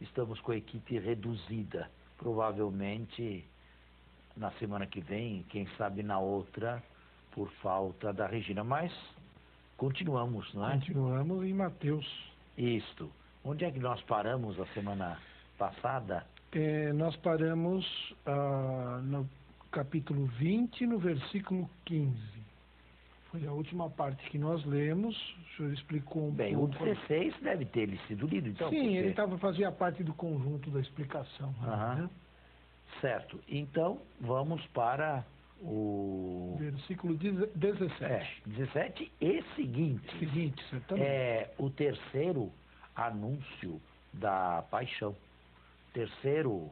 estamos com a equipe reduzida. Provavelmente na semana que vem, quem sabe na outra, por falta da Regina. Mas continuamos, não é? Continuamos em Mateus. Isto. Onde é que nós paramos a semana passada? Nós paramos no capítulo 20, no versículo 15. Foi a última parte que nós lemos. O senhor explicou um Bem, pouco. o 16 deve ter ele sido lido, então. Sim, porque... ele fazia parte do conjunto da explicação. Né? Certo. Então, vamos para o... versículo 17. 17 e seguinte. Seguinte, certamente. É o terceiro anúncio da paixão. Terceiro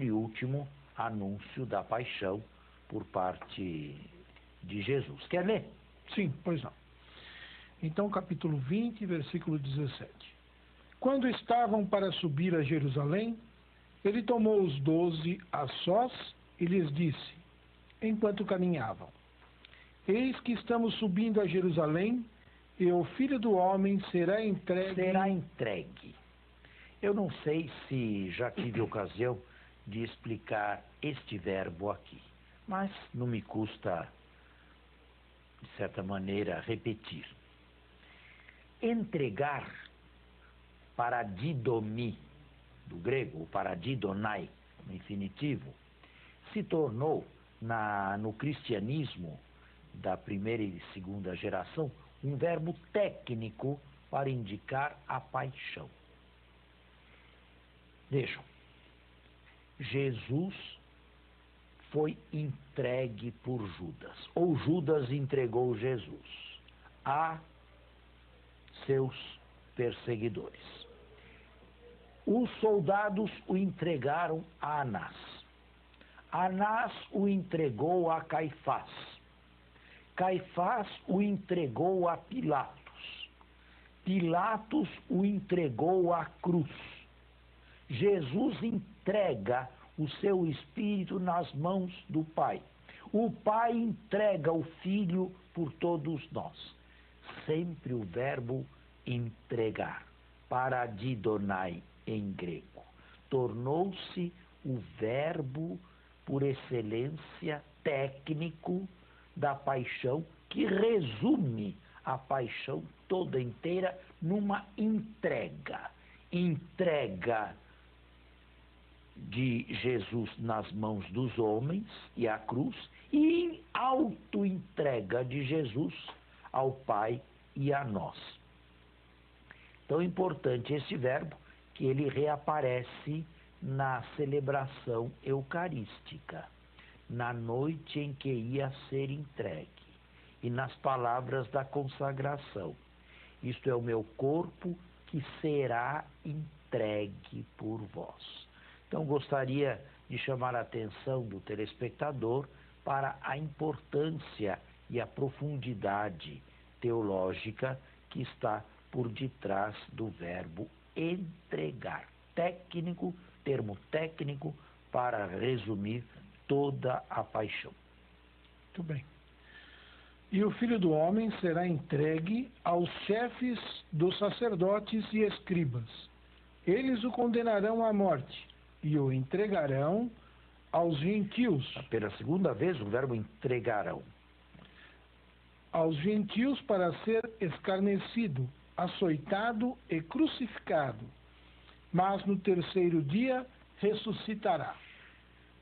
e último anúncio da paixão por parte de Jesus. Quer ler? Sim, pois não. Então, capítulo 20, versículo 17. Quando estavam para subir a Jerusalém, ele tomou os 12 a sós e lhes disse, enquanto caminhavam, eis que estamos subindo a Jerusalém, e o Filho do Homem será entregue. Eu não sei se já tive ocasião de explicar este verbo aqui, mas não me custa, de certa maneira, repetir. Entregar, paradidomi, do grego, o paradidonai, no infinitivo, se tornou, no cristianismo da primeira e segunda geração, um verbo técnico para indicar a paixão. Vejam, Jesus foi entregue por Judas, ou Judas entregou Jesus a seus perseguidores. Os soldados o entregaram a Anás. Anás o entregou a Caifás. Caifás o entregou a Pilatos. Pilatos o entregou à cruz. Jesus entrega o seu espírito nas mãos do Pai. O Pai entrega o Filho por todos nós. Sempre o verbo entregar, paradidonai em grego, tornou-se o verbo por excelência técnico da paixão, que resume a paixão toda inteira numa entrega. Entrega de Jesus nas mãos dos homens e à cruz, e auto-entrega de Jesus ao Pai e a nós. Tão importante esse verbo que ele reaparece na celebração eucarística, na noite em que ia ser entregue, e nas palavras da consagração. Isto é o meu corpo que será entregue por vós. Então gostaria de chamar a atenção do telespectador para a importância e a profundidade teológica que está por detrás do verbo entregar. Técnico, termo técnico para resumir toda a paixão. Muito bem. E o Filho do Homem será entregue aos chefes dos sacerdotes e escribas. Eles o condenarão à morte e o entregarão aos gentios. Pela segunda vez o verbo entregarão. Aos gentios para ser escarnecido, açoitado e crucificado. Mas no terceiro dia ressuscitará.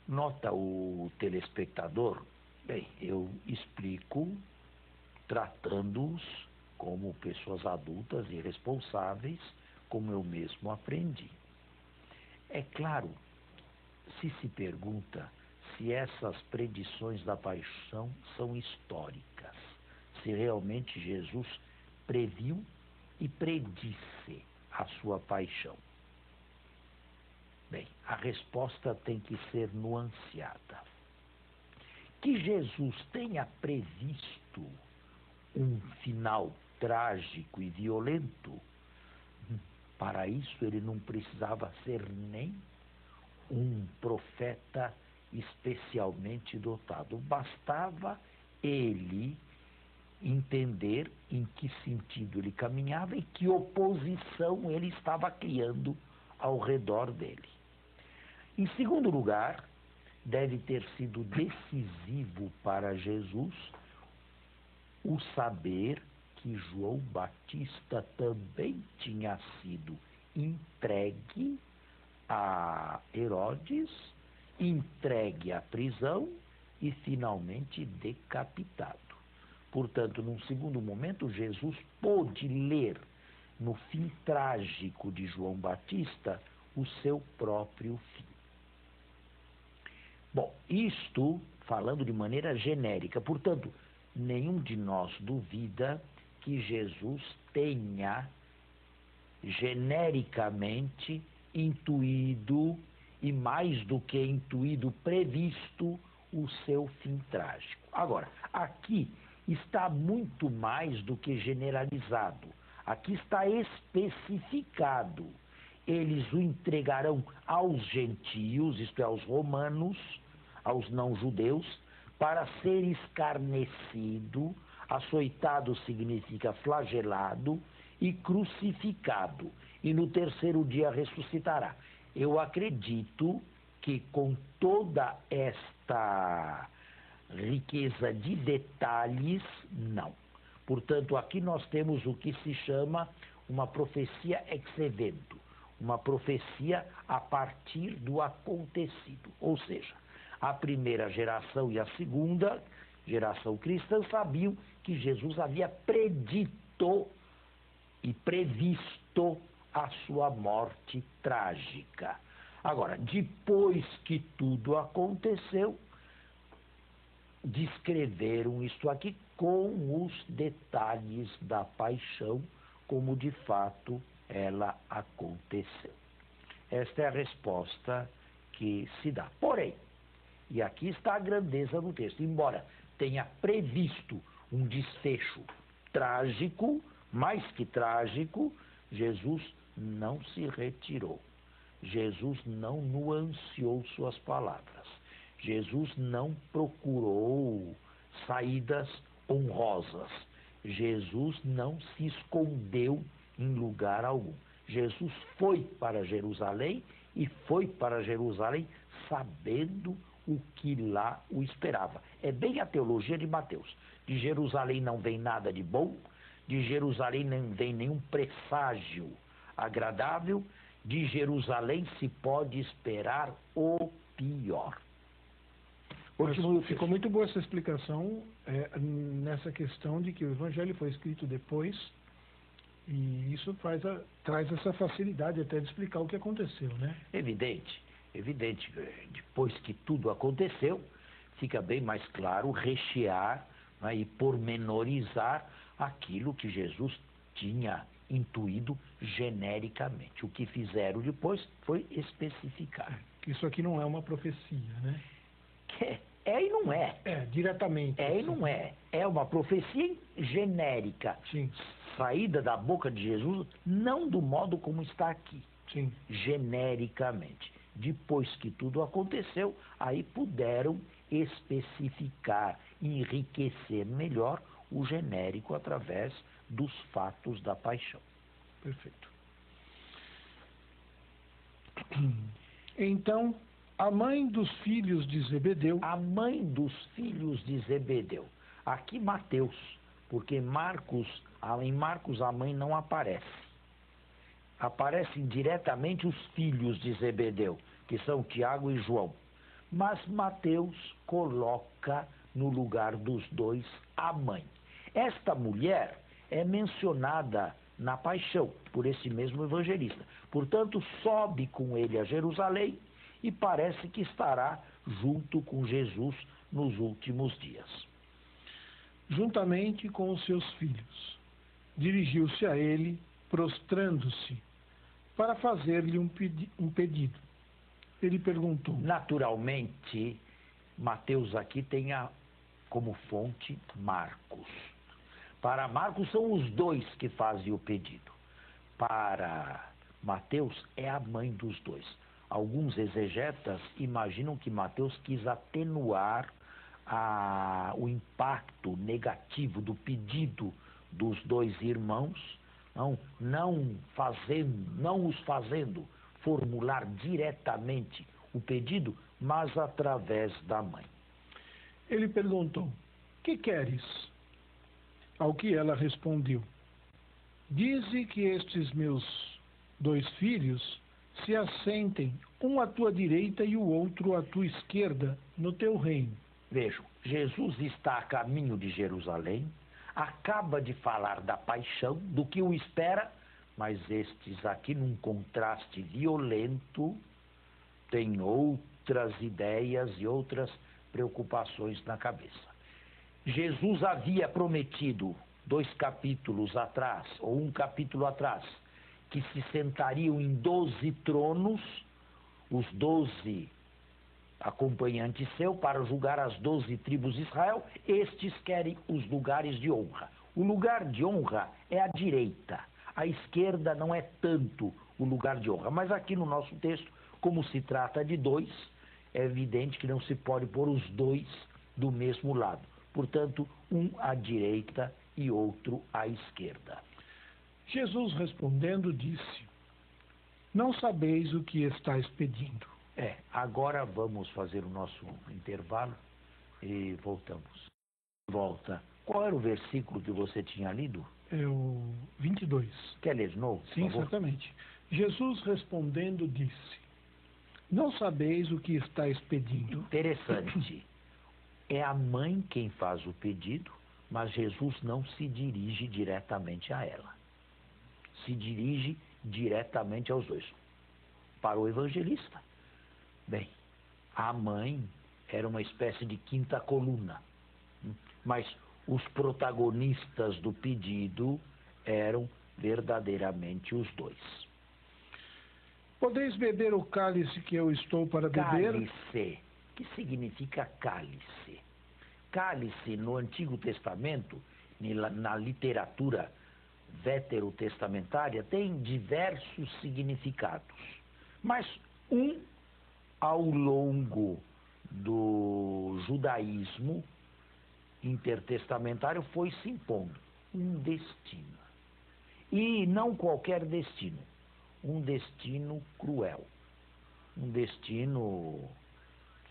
Nota o telespectador? Bem, eu explico tratando-os como pessoas adultas e responsáveis, como eu mesmo aprendi. É claro, se pergunta se essas predições da paixão são históricas, se realmente Jesus previu e predisse a sua paixão. Bem, a resposta tem que ser nuanceada. Que Jesus tenha previsto um final trágico e violento, para isso ele não precisava ser nem um profeta especialmente dotado. Bastava ele entender em que sentido ele caminhava e que oposição ele estava criando ao redor dele. Em segundo lugar, deve ter sido decisivo para Jesus o saber que João Batista também tinha sido entregue a Herodes, entregue à prisão e finalmente decapitado. Portanto, num segundo momento, Jesus pôde ler no fim trágico de João Batista o seu próprio fim. Bom, isto falando de maneira genérica, portanto, nenhum de nós duvida que Jesus tenha genericamente intuído e mais do que intuído, previsto o seu fim trágico. Agora, aqui está muito mais do que generalizado. Aqui está especificado. Eles o entregarão aos gentios, isto é, aos romanos, aos não-judeus, para ser escarnecido, açoitado significa flagelado, e crucificado, e no terceiro dia ressuscitará. Eu acredito que com toda esta riqueza de detalhes, não. Portanto, aqui nós temos o que se chama uma profecia ex evento, uma profecia a partir do acontecido. Ou seja, a primeira geração e a segunda geração cristã sabiam que Jesus havia predito e previsto a sua morte trágica. Agora, depois que tudo aconteceu, descreveram isto aqui com os detalhes da paixão, como de fato ela aconteceu. Esta é a resposta que se dá. Porém, e aqui está a grandeza do texto, embora tenha previsto um desfecho trágico, mais que trágico, Jesus não se retirou. Jesus não nuanceou suas palavras. Jesus não procurou saídas honrosas. Jesus não se escondeu em lugar algum. Jesus foi para Jerusalém e foi para Jerusalém sabendo o que lá o esperava. É bem a teologia de Mateus. De Jerusalém não vem nada de bom, de Jerusalém não vem nenhum presságio agradável, de Jerusalém se pode esperar o pior. Ficou muito boa essa explicação nessa questão de que o Evangelho foi escrito depois, e isso traz essa facilidade até de explicar o que aconteceu, né? Evidente. Depois que tudo aconteceu, fica bem mais claro rechear, né, e pormenorizar aquilo que Jesus tinha intuído genericamente. O que fizeram depois foi especificar. Isso aqui não é uma profecia, né? É e não é. Diretamente. É e não é. É uma profecia genérica. Sim. Saída da boca de Jesus, não do modo como está aqui. Sim. Genericamente. Depois que tudo aconteceu, aí puderam especificar, enriquecer melhor o genérico através dos fatos da paixão. Perfeito. Então, a mãe dos filhos de Zebedeu... A mãe dos filhos de Zebedeu. Aqui Mateus, porque em Marcos a mãe não aparece. Aparecem diretamente os filhos de Zebedeu, que são Tiago e João. Mas Mateus coloca no lugar dos dois a mãe. Esta mulher é mencionada na paixão por esse mesmo evangelista. Portanto, sobe com ele a Jerusalém e parece que estará junto com Jesus nos últimos dias. Juntamente com os seus filhos, dirigiu-se a ele, prostrando-se, para fazer-lhe um pedido. Ele perguntou... Naturalmente, Mateus aqui tem como fonte Marcos. Para Marcos são os dois que fazem o pedido. Para Mateus é a mãe dos dois. Alguns exegetas imaginam que Mateus quis atenuar o impacto negativo do pedido dos dois irmãos, não os fazendo formular diretamente o pedido, mas através da mãe. Ele perguntou: que queres? Ao que ela respondeu: dize que estes meus 2 filhos se assentem, um à tua direita e o outro à tua esquerda, no teu reino. Vejam, Jesus está a caminho de Jerusalém, acaba de falar da paixão, do que o espera, mas estes aqui, num contraste violento, têm outras ideias e outras preocupações na cabeça. Jesus havia prometido 2 capítulos atrás, ou 1 capítulo atrás, que se sentariam em 12 tronos, os 12 acompanhantes seu, para julgar as 12 tribos de Israel. Estes querem os lugares de honra. O lugar de honra é a direita, a esquerda não é tanto o lugar de honra. Mas aqui no nosso texto, como se trata de 2, é evidente que não se pode pôr os 2 do mesmo lado. Portanto, um à direita e outro à esquerda. Jesus respondendo disse: não sabeis o que estáis pedindo. Agora vamos fazer o nosso intervalo e voltamos. Volta. Qual era o versículo que você tinha lido? É o 22. Quer ler de novo? Sim, certamente. Jesus respondendo disse: não sabeis o que estáis pedindo. Interessante. É a mãe quem faz o pedido, mas Jesus não se dirige diretamente a ela. Se dirige diretamente aos 2. Para o evangelista, bem, a mãe era uma espécie de quinta coluna, mas os protagonistas do pedido eram verdadeiramente os 2. Podeis beber o cálice que eu estou para beber? Cálice. O que significa cálice? Cálice, no Antigo Testamento, na literatura veterotestamentária, tem diversos significados. Mas ao longo do judaísmo intertestamentário, foi se impondo um destino. E não qualquer destino, um destino cruel, um destino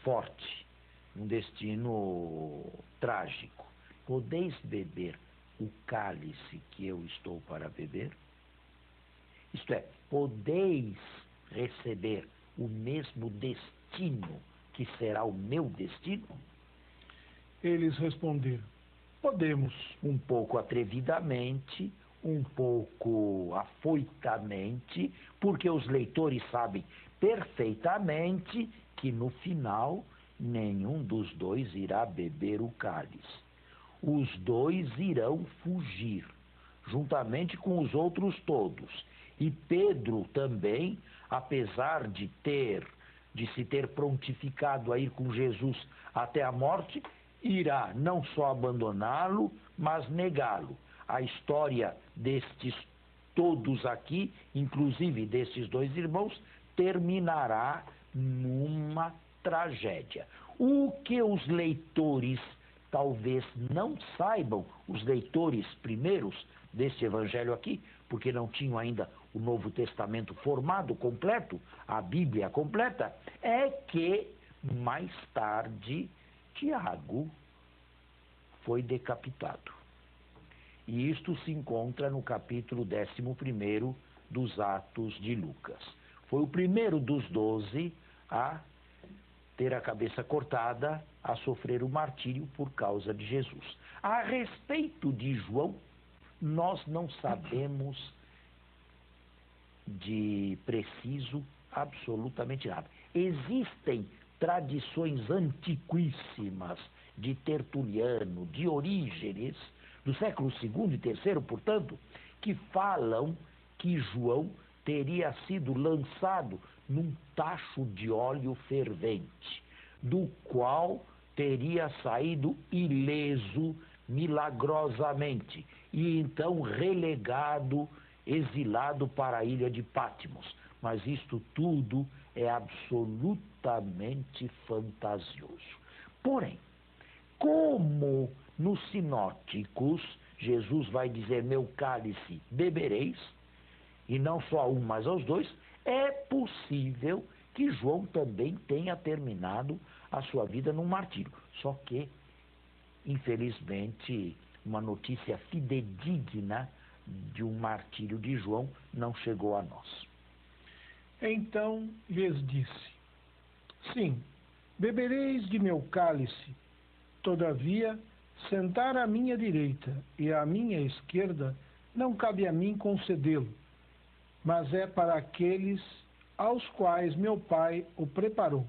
forte, um destino trágico. Podeis beber o cálice que eu estou para beber? Isto é, podeis receber o mesmo destino que será o meu destino? Eles responderam: podemos. Um pouco atrevidamente, um pouco afoitamente, porque os leitores sabem perfeitamente que no final nenhum dos 2 irá beber o cálice. Os 2 irão fugir, juntamente com os outros todos. E Pedro também, apesar de se ter prontificado a ir com Jesus até a morte, irá não só abandoná-lo, mas negá-lo. A história destes todos aqui, inclusive destes 2 irmãos, terminará numa tragédia. O que os leitores talvez não saibam, os leitores primeiros deste evangelho aqui, porque não tinham ainda o Novo Testamento formado, completo, a Bíblia completa, é que mais tarde Tiago foi decapitado. E isto se encontra no capítulo 11 dos Atos de Lucas. Foi o primeiro dos 12 a ter a cabeça cortada, a sofrer o martírio por causa de Jesus. A respeito de João, nós não sabemos de preciso absolutamente nada. Existem tradições antiquíssimas de Tertuliano, de Orígenes, do século II e III, portanto, que falam que João teria sido lançado num tacho de óleo fervente, do qual teria saído ileso milagrosamente, e então relegado, exilado para a ilha de Patmos. Mas isto tudo é absolutamente fantasioso. Porém, como nos sinóticos Jesus vai dizer: meu cálice bebereis, e não só a um, mas aos 2, É possível que João também tenha terminado a sua vida num martírio. Só que, infelizmente, uma notícia fidedigna de um martírio de João não chegou a nós. Então lhes disse: Sim, bebereis de meu cálice, todavia, sentar à minha direita e à minha esquerda não cabe a mim concedê-lo, mas é para aqueles aos quais meu Pai o preparou.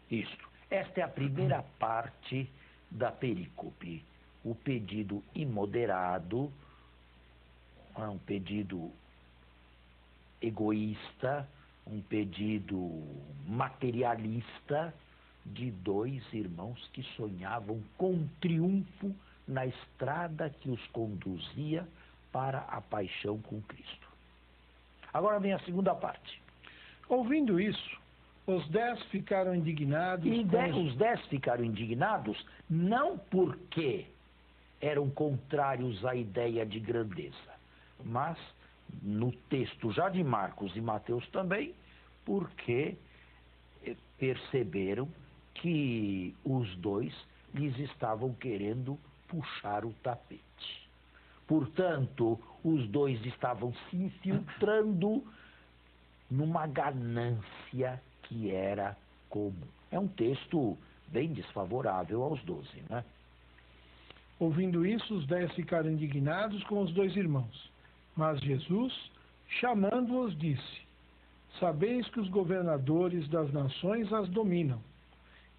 Isto. Esta é a primeira parte da perícope. O pedido imoderado, um pedido egoísta, um pedido materialista de dois irmãos que sonhavam com um triunfo na estrada que os conduzia para a paixão com Cristo. Agora vem a segunda parte. Ouvindo isso, os 10 ficaram indignados. E os 10 ficaram indignados não porque eram contrários à ideia de grandeza, mas no texto já de Marcos e Mateus também, porque perceberam que os dois lhes estavam querendo puxar o tapete. Portanto, os dois estavam se infiltrando numa ganância que era comum. É um texto bem desfavorável aos 12, né? Ouvindo isso, os 10 ficaram indignados com os 2 irmãos. Mas Jesus, chamando-os, disse: Sabeis que os governadores das nações as dominam,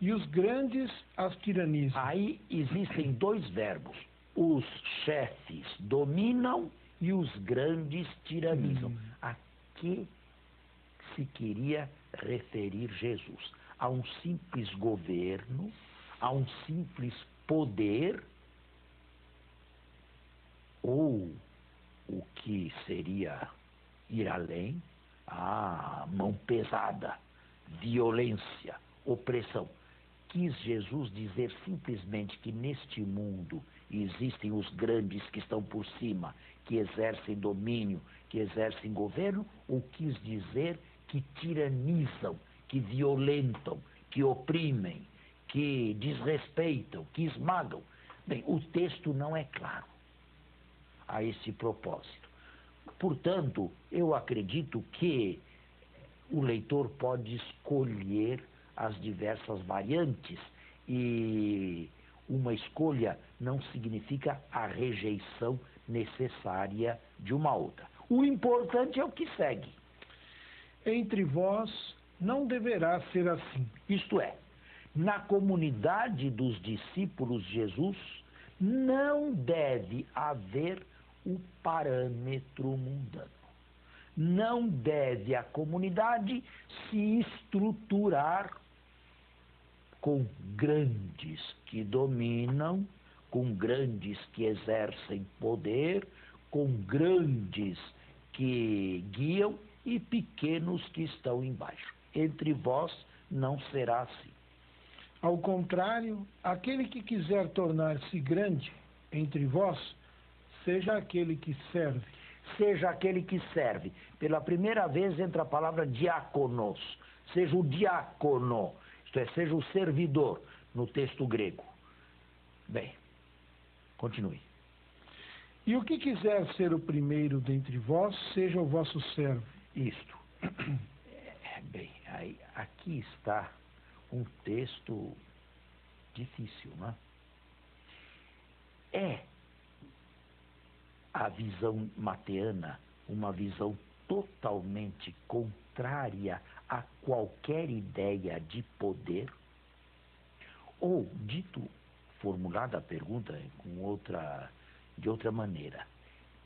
e os grandes as tiranizam. Aí existem 2 verbos. Os chefes dominam e os grandes tiranizam. A que se queria referir Jesus? A um simples governo, a um simples poder, ou o que seria ir além, a mão pesada, violência, opressão. Quis Jesus dizer simplesmente que neste mundo existem os grandes que estão por cima, que exercem domínio, que exercem governo, ou quis dizer que tiranizam, que violentam, que oprimem, que desrespeitam, que esmagam? Bem, o texto não é claro a esse propósito. Portanto, eu acredito que o leitor pode escolher as diversas variantes, e uma escolha não significa a rejeição necessária de uma outra. O importante é o que segue. Entre vós não deverá ser assim. Isto é, na comunidade dos discípulos de Jesus não deve haver o parâmetro mundano. Não deve a comunidade se estruturar com grandes que dominam, com grandes que exercem poder, com grandes que guiam e pequenos que estão embaixo. Entre vós não será assim. Ao contrário, aquele que quiser tornar-se grande entre vós, seja aquele que serve. Seja aquele que serve. Pela primeira vez entra a palavra diáconos. Seja o diácono, isto é, seja o servidor, no texto grego. Bem, continue. E o que quiser ser o primeiro dentre vós, seja o vosso servo. Isto. Bem, aí, aqui está um texto difícil, não é? É a visão mateana uma visão totalmente contrária a qualquer ideia de poder? Ou, formulada a pergunta de outra maneira,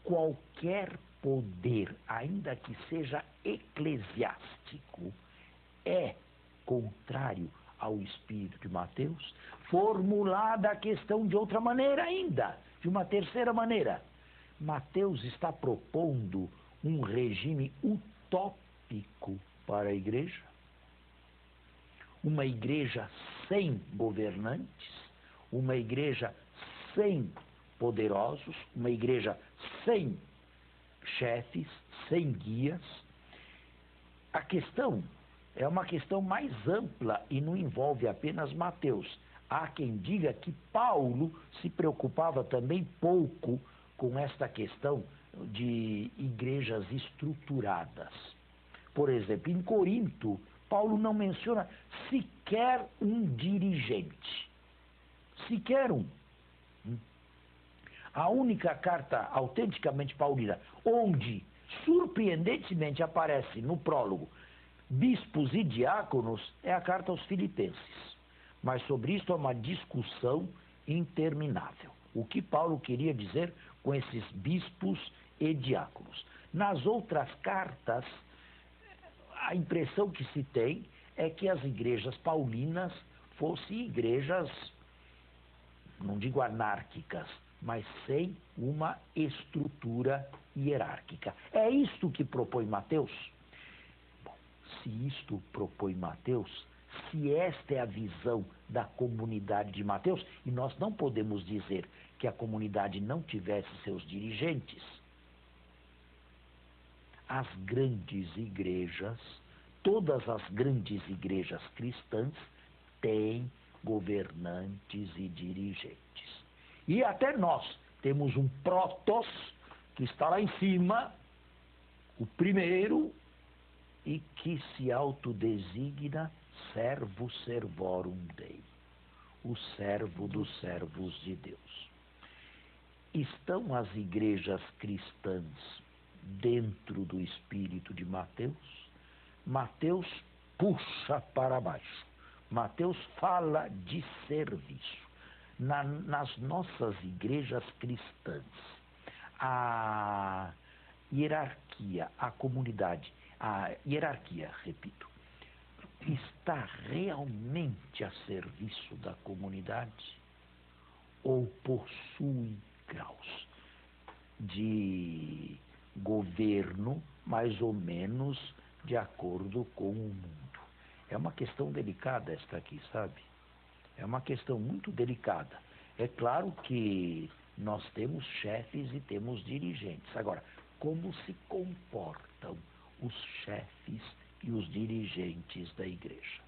qualquer poder, ainda que seja eclesiástico, é contrário ao espírito de Mateus? Formulada a questão de outra maneira ainda, de uma terceira maneira, Mateus está propondo um regime utópico para a igreja? Uma igreja sem governantes, uma igreja sem poderosos, uma igreja sem chefes, sem guias. a questão é uma questão mais ampla e não envolve apenas Mateus. Há quem diga que Paulo se preocupava também pouco com esta questão de igrejas estruturadas. Por exemplo, em Corinto, Paulo não menciona sequer um dirigente. Sequer um. A única carta autenticamente paulina, onde surpreendentemente aparece no prólogo bispos e diáconos, é a carta aos Filipenses. Mas sobre isso há uma discussão interminável. O que Paulo queria dizer com esses bispos e diáconos? Nas outras cartas, a impressão que se tem é que as igrejas paulinas fossem igrejas, não digo anárquicas, mas sem uma estrutura hierárquica. É isto que propõe Mateus? Bom, se isto propõe Mateus, se esta é a visão da comunidade de Mateus, e nós não podemos dizer que a comunidade não tivesse seus dirigentes, as grandes igrejas, todas as grandes igrejas cristãs têm governantes e dirigentes. E até nós temos um protos que está lá em cima, o primeiro, e que se autodesigna servo servorum Dei, o servo dos servos de Deus. Estão as igrejas cristãs dentro do espírito de Mateus? Mateus puxa para baixo. Mateus fala de serviço. Nas nossas igrejas cristãs, a hierarquia, a comunidade, a hierarquia, repito, está realmente a serviço da comunidade ou possui graus de governo mais ou menos de acordo com o mundo? É uma questão delicada esta aqui, sabe? É uma questão muito delicada. É claro que nós temos chefes e temos dirigentes. Agora, como se comportam os chefes e os dirigentes da igreja?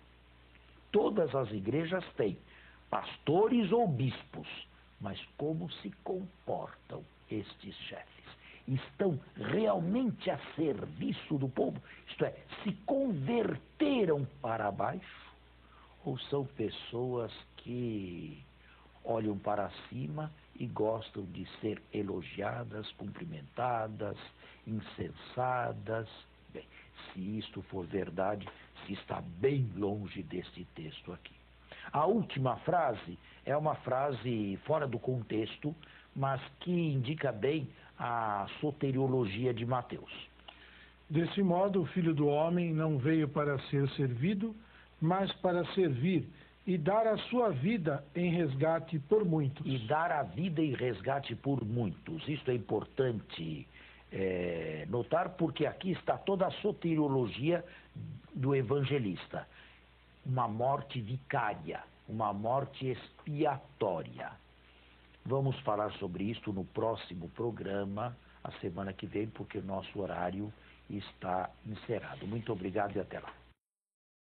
Todas as igrejas têm pastores ou bispos, mas como se comportam estes chefes? Estão realmente a serviço do povo? Isto é, se converteram para baixo? Ou são pessoas que olham para cima e gostam de ser elogiadas, cumprimentadas, incensadas? Bem, se isto for verdade, se está bem longe deste texto aqui. A última frase é uma frase fora do contexto, mas que indica bem a soteriologia de Mateus. Desse modo, o Filho do Homem não veio para ser servido, mas para servir e dar a sua vida em resgate por muitos. E dar a vida em resgate por muitos. Isto é importante notar, porque aqui está toda a soteriologia do evangelista. Uma morte vicária, uma morte expiatória. Vamos falar sobre isto no próximo programa, a semana que vem, porque o nosso horário está encerrado. Muito obrigado e até lá.